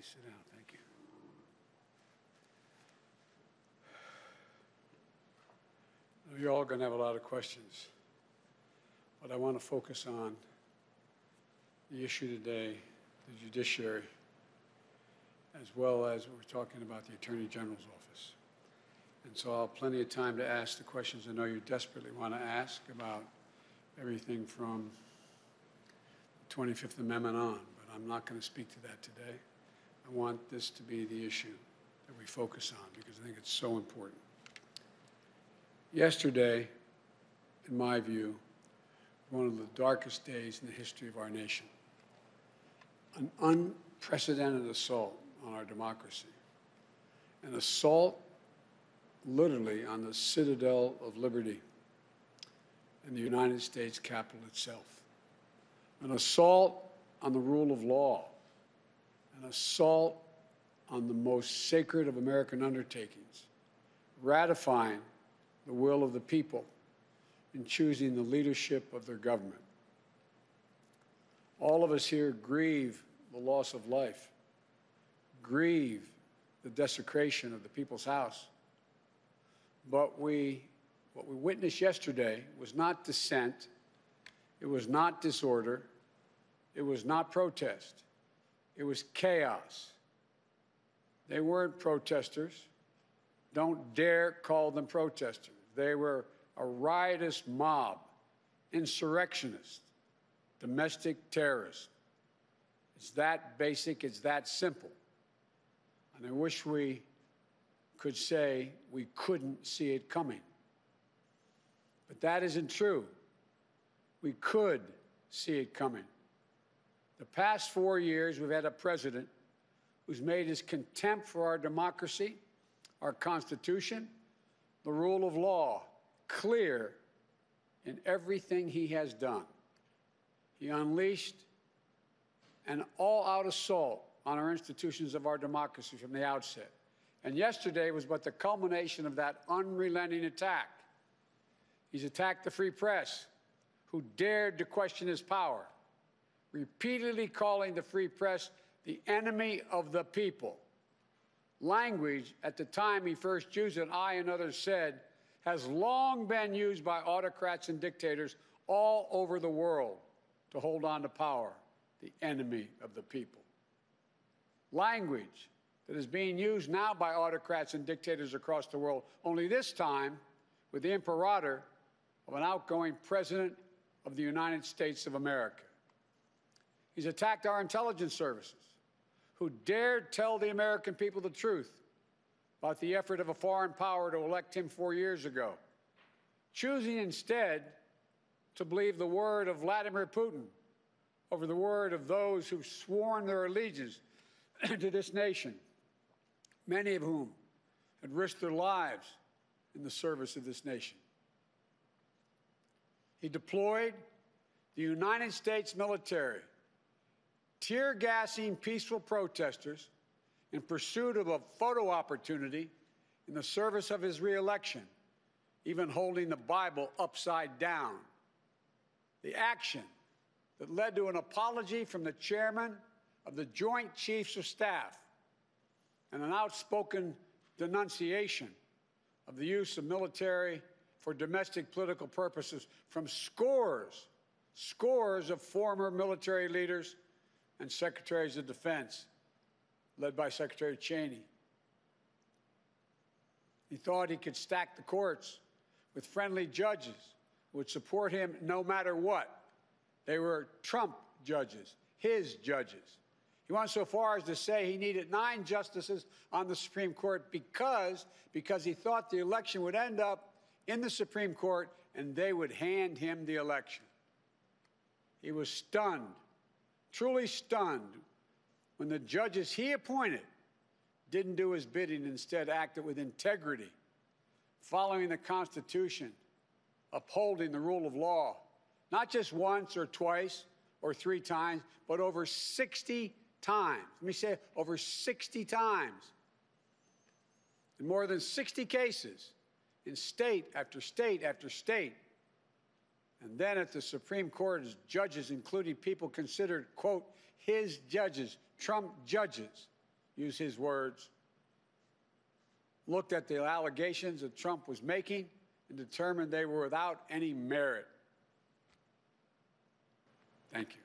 Please sit down. Thank you. You're all going to have a lot of questions, but I want to focus on the issue today, the judiciary, as well as we're talking about the Attorney General's office. And so I'll have plenty of time to ask the questions I know you desperately want to ask about everything from the 25th Amendment on, but I'm not going to speak to that today. I want this to be the issue that we focus on because I think it's so important. Yesterday, in my view, one of the darkest days in the history of our nation. An unprecedented assault on our democracy. An assault literally on the citadel of liberty in the United States Capitol itself. An assault on the rule of law. An assault on the most sacred of American undertakings, ratifying the will of the people in choosing the leadership of their government. All of us here grieve the loss of life, grieve the desecration of the people's house. But what we witnessed yesterday was not dissent, it was not disorder, it was not protest, it was chaos. They weren't protesters. Don't dare call them protesters. They were a riotous mob, insurrectionists, domestic terrorists. It's that basic, it's that simple. And I wish we could say we couldn't see it coming. But that isn't true. We could see it coming. The past 4 years, we've had a president who's made his contempt for our democracy, our Constitution, the rule of law, clear in everything he has done. He unleashed an all-out assault on our institutions of our democracy from the outset. And yesterday was but the culmination of that unrelenting attack. He's attacked the free press, who dared to question his power, repeatedly calling the free press the enemy of the people. Language, at the time he first used it, I and others said, has long been used by autocrats and dictators all over the world to hold on to power, the enemy of the people. Language that is being used now by autocrats and dictators across the world, only this time with the imperator of an outgoing president of the United States of America. He's attacked our intelligence services, who dared tell the American people the truth about the effort of a foreign power to elect him 4 years ago, choosing instead to believe the word of Vladimir Putin over the word of those who've sworn their allegiance to this nation, many of whom had risked their lives in the service of this nation. He deployed the United States military, tear-gassing peaceful protesters in pursuit of a photo opportunity in the service of his re-election, even holding the Bible upside down. The action that led to an apology from the chairman of the Joint Chiefs of Staff and an outspoken denunciation of the use of military for domestic political purposes from scores of former military leaders and secretaries of defense, led by Secretary Cheney. He thought he could stack the courts with friendly judges who would support him no matter what. They were Trump judges, his judges. He went so far as to say he needed 9 justices on the Supreme Court because he thought the election would end up in the Supreme Court and they would hand him the election. He was stunned, truly stunned, when the judges he appointed didn't do his bidding, instead acted with integrity, following the Constitution, upholding the rule of law, not just once or twice or 3 times, but over 60 times. Let me say over 60 times. In more than 60 cases, in state after state after state. And then at the Supreme Court, as judges, including people considered, quote, his judges, Trump judges, use his words, looked at the allegations that Trump was making and determined they were without any merit. Thank you.